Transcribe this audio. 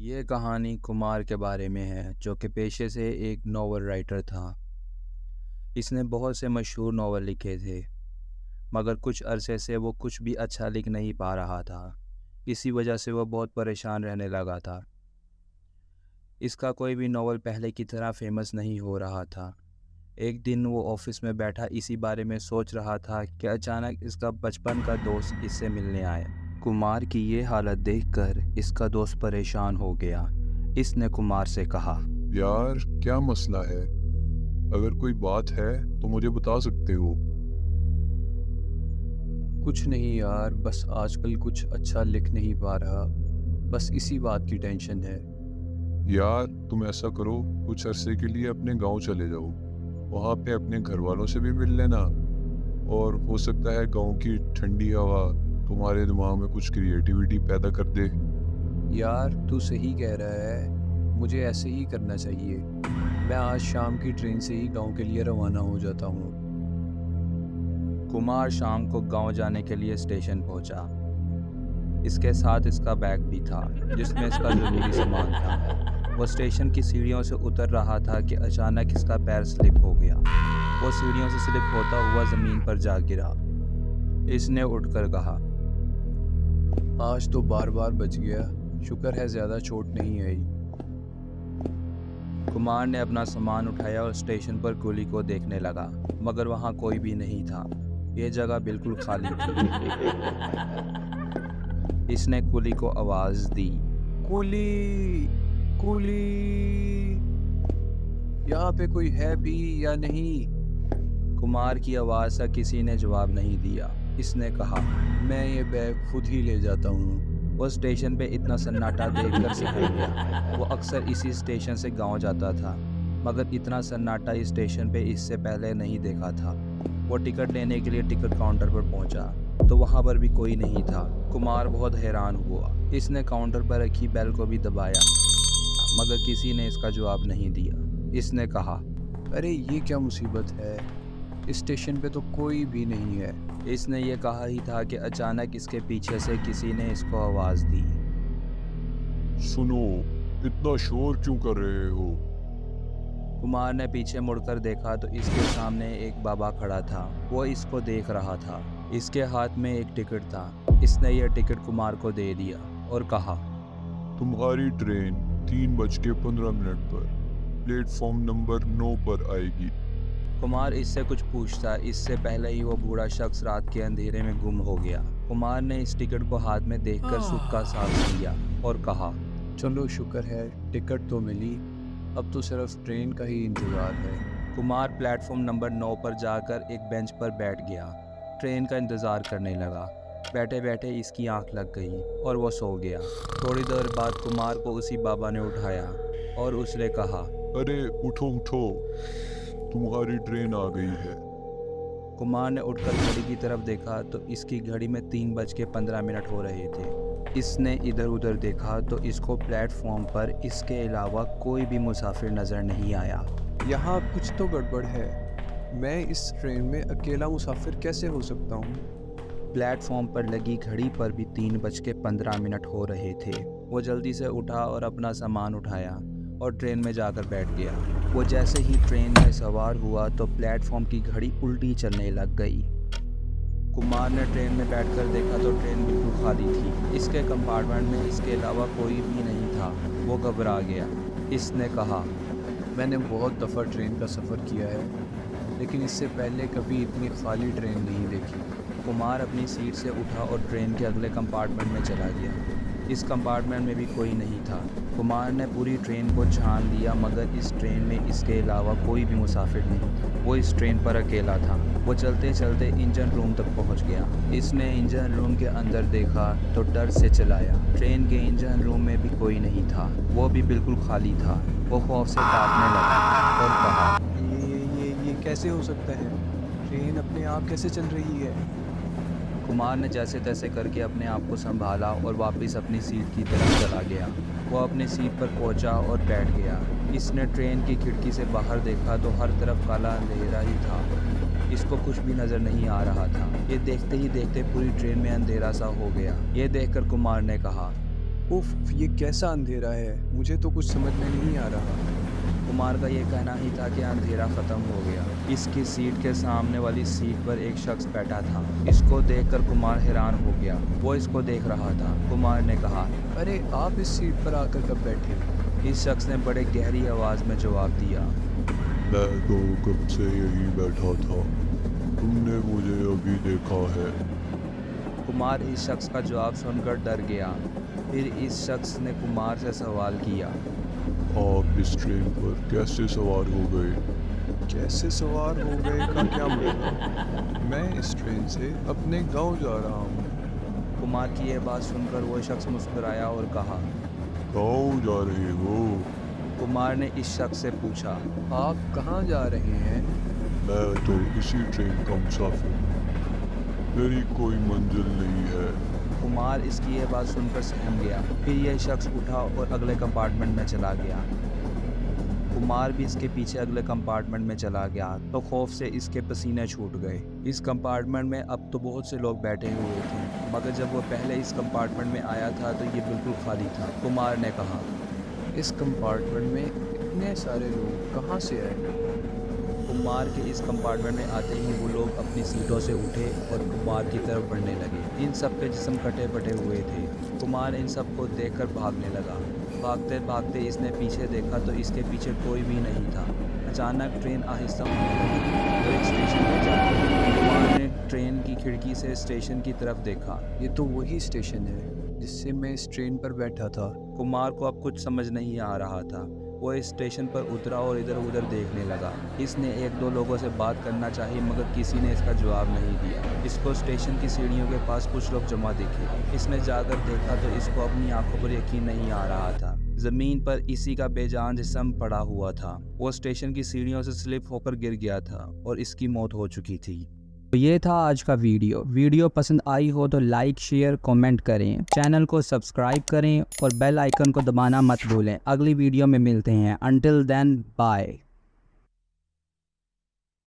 ये कहानी कुमार के बारे में है, जो कि पेशे से एक नॉवल राइटर था। इसने बहुत से मशहूर नॉवल लिखे थे, मगर कुछ अरसे से वो कुछ भी अच्छा लिख नहीं पा रहा था। इसी वजह से वो बहुत परेशान रहने लगा था। इसका कोई भी नॉवल पहले की तरह फेमस नहीं हो रहा था। एक दिन वो ऑफिस में बैठा इसी बारे में सोच रहा था कि अचानक इसका बचपन का दोस्त इससे मिलने आया। कुमार की ये हालत देखकर इसका दोस्त परेशान हो गया। इसने कुमार से कहा, यार, क्या मसला है? अगर कोई बात है तो मुझे बता सकते हो। कुछ नहीं यार, बस आजकल कुछ अच्छा लिख नहीं पा रहा। बस इसी बात की टेंशन है। यार, तुम ऐसा करो, कुछ अरसे के लिए अपने गांव चले जाओ। वहाँ पे अपने घर वालों से भी मिल लेना, और हो सकता है गांव की ठंडी हवा तुम्हारे दिमाग में कुछ क्रिएटिविटी पैदा कर दे। यार तू सही कह रहा है, मुझे ऐसे ही करना चाहिए। मैं आज शाम की ट्रेन से ही गांव के लिए रवाना हो जाता हूँ। कुमार शाम को गांव जाने के लिए स्टेशन पहुंचा। इसके साथ इसका बैग भी था, जिसमें इसका ज़रूरी सामान था। वो स्टेशन की सीढ़ियों से उतर रहा था कि अचानक इसका पैर स्लिप हो गया। वो सीढ़ियों से स्लिप होता हुआ ज़मीन पर जा गिरा। इसने उठकर कहा, आज तो बार बार बच गया। शुक्र है ज़्यादा चोट नहीं आई। कुमार ने अपना सामान उठाया और स्टेशन पर कुली को देखने लगा, मगर वहाँ कोई भी नहीं था। ये जगह बिल्कुल खाली थी। इसने कुली को आवाज़ दी, कुली, कुली, यहाँ पे कोई है भी या नहीं? कुमार की आवाज़ से किसी ने जवाब नहीं दिया। इसने कहा, मैं ये बैग खुद ही ले जाता हूँ। वो स्टेशन पे इतना सन्नाटा देखकर सहम गया। वो अक्सर इसी स्टेशन से गांव जाता था, मगर इतना सन्नाटा इस स्टेशन पे इससे पहले नहीं देखा था। वो टिकट लेने के लिए टिकट काउंटर पर पहुंचा, तो वहां पर भी कोई नहीं था। कुमार बहुत हैरान हुआ। इसने काउंटर पर रखी बेल को भी दबाया, मगर किसी ने इसका जवाब नहीं दिया। इसने कहा, अरे ये क्या मुसीबत है, इस स्टेशन पे तो कोई भी नहीं है। इसने ये कहा ही था कि अचानक इसके पीछे से किसी ने इसको आवाज़ दी, सुनो, इतना शोर क्यों कर रहे हो? कुमार ने पीछे मुड़कर देखा तो इसके सामने एक बाबा खड़ा था। वो इसको देख रहा था। इसके हाथ में एक टिकट था। इसने यह टिकट कुमार को दे दिया और कहा, तुम्हारी ट्रेन 3:15 पर प्लेटफॉर्म नंबर 9 पर आएगी। कुमार इससे कुछ पूछता, इससे पहले ही वो बूढ़ा शख्स रात के अंधेरे में गुम हो गया। कुमार ने इस टिकट को हाथ में देखकर सुख का सांस लिया और कहा, चलो शुक्र है, टिकट तो मिली। अब तो सिर्फ ट्रेन का ही इंतज़ार है। कुमार प्लेटफॉर्म नंबर 9 पर जाकर एक बेंच पर बैठ गया। ट्रेन का इंतज़ार करने लगा। बैठे बैठे इसकी आंख लग गई और वो सो गया। थोड़ी देर बाद कुमार को उसी बाबा ने उठाया और उसने कहा, अरे उठो उठो, तुम्हारी ट्रेन आ गई है। कुमार ने उठकर घड़ी की तरफ देखा तो इसकी घड़ी में 3:15 हो रहे थे। इसने इधर उधर देखा तो इसको प्लेटफॉर्म पर इसके अलावा कोई भी मुसाफिर नज़र नहीं आया। यहाँ कुछ तो गड़बड़ है। मैं इस ट्रेन में अकेला मुसाफिर कैसे हो सकता हूँ? प्लेटफॉर्म पर लगी घड़ी पर भी 3:15 हो रहे थे। वो जल्दी से उठा और अपना सामान उठाया और ट्रेन में जाकर बैठ गया। वो जैसे ही ट्रेन में सवार हुआ तो प्लेटफॉर्म की घड़ी उल्टी चलने लग गई। कुमार ने ट्रेन में बैठकर देखा तो ट्रेन बिल्कुल खाली थी। इसके कंपार्टमेंट में इसके अलावा कोई भी नहीं था। वो घबरा गया। इसने कहा, मैंने बहुत दफ़ा ट्रेन का सफ़र किया है, लेकिन इससे पहले कभी इतनी खाली ट्रेन नहीं देखी। कुमार अपनी सीट से उठा और ट्रेन के अगले कंपार्टमेंट में चला गया। इस कंपार्टमेंट में भी कोई नहीं था। कुमार ने पूरी ट्रेन को छान लिया, मगर इस ट्रेन में इसके अलावा कोई भी मुसाफिर नहीं था। वो इस ट्रेन पर अकेला था। वो चलते चलते इंजन रूम तक पहुंच गया। इसने इंजन रूम के अंदर देखा तो डर से चलाया। ट्रेन के इंजन रूम में भी कोई नहीं था। वो भी बिल्कुल खाली था। वो खौफ से कांपने लगा और कहा, ये कैसे हो सकता है? ट्रेन अपने आप कैसे चल रही है? कुमार ने जैसे तैसे करके अपने आप को संभाला और वापस अपनी सीट की तरफ चला गया। वो अपनी सीट पर पहुंचा और बैठ गया। इसने ट्रेन की खिड़की से बाहर देखा तो हर तरफ काला अंधेरा ही था। इसको कुछ भी नज़र नहीं आ रहा था। ये देखते ही देखते पूरी ट्रेन में अंधेरा सा हो गया। ये देखकर कुमार ने कहा, उफ, ये कैसा अंधेरा है, मुझे तो कुछ समझ में नहीं आ रहा। कुमार का ये कहना ही था कि अंधेरा ख़त्म हो गया। इसकी सीट के सामने वाली सीट पर एक शख्स बैठा था। इसको देखकर कुमार हैरान हो गया। वो इसको देख रहा था। कुमार ने कहा, अरे आप इस सीट पर आकर कब बैठे? इस शख्स ने बड़े गहरी आवाज़ में जवाब दिया, मैं तो कब से यही बैठा था, तुमने मुझे अभी देखा है। कुमार इस शख्स का जवाब सुनकर डर गया। फिर इस शख्स ने कुमार से सवाल किया, आप इस ट्रेन पर कैसे सवार हो गए? कैसे सवार हो गए का क्या मतलब? मैं इस ट्रेन से अपने गांव जा रहा हूँ। कुमार की यह बात सुनकर वो शख्स मुस्कुराया और कहा, गाँव जा रहे हो? कुमार ने इस शख्स से पूछा, आप कहाँ जा रहे हैं? मैं तो इसी ट्रेन का मुसाफिर हूँ, मेरी कोई मंजिल नहीं है। कुमार इसकी यह बात सुनकर सहम गया। फिर यह शख्स उठा और अगले कंपार्टमेंट में चला गया। कुमार भी इसके पीछे अगले कंपार्टमेंट में चला गया तो खौफ से इसके पसीने छूट गए। इस कंपार्टमेंट में अब तो बहुत से लोग बैठे हुए थे, मगर जब वो पहले इस कंपार्टमेंट में आया था तो ये बिल्कुल खाली था। कुमार ने कहा, इस कंपार्टमेंट में इतने सारे लोग कहाँ से आए? कुमार के इस कंपार्टमेंट में आते ही वो लोग अपनी सीटों से उठे और कुमार की तरफ बढ़ने लगे। इन सब के जिस्म कटे फटे हुए थे। कुमार इन सब को देखकर भागने लगा। भागते भागते इसने पीछे देखा तो इसके पीछे कोई भी नहीं था। अचानक ट्रेन आहिस्ता होने लगी और एक स्टेशन पर जा पड़ी। कुमार ने ट्रेन की खिड़की से स्टेशन की तरफ देखा। ये तो वही स्टेशन है जिससे मैं इस ट्रेन पर बैठा था। कुमार को अब कुछ समझ नहीं आ रहा था। वो इस स्टेशन पर उतरा और इधर उधर देखने लगा। इसने एक दो लोगों से बात करना चाही मगर किसी ने इसका जवाब नहीं दिया। इसको स्टेशन की सीढ़ियों के पास कुछ लोग जमा दिखे। इसने जाकर देखा तो इसको अपनी आंखों पर यकीन नहीं आ रहा था। ज़मीन पर इसी का बेजान जिस्म पड़ा हुआ था। वो स्टेशन की सीढ़ियों से स्लिप होकर गिर गया था और इसकी मौत हो चुकी थी। तो ये था आज का वीडियो पसंद आई हो तो लाइक शेयर कमेंट करें, चैनल को सब्सक्राइब करें और बेल आइकन को दबाना मत भूलें। अगली वीडियो में मिलते हैं। Until then bye.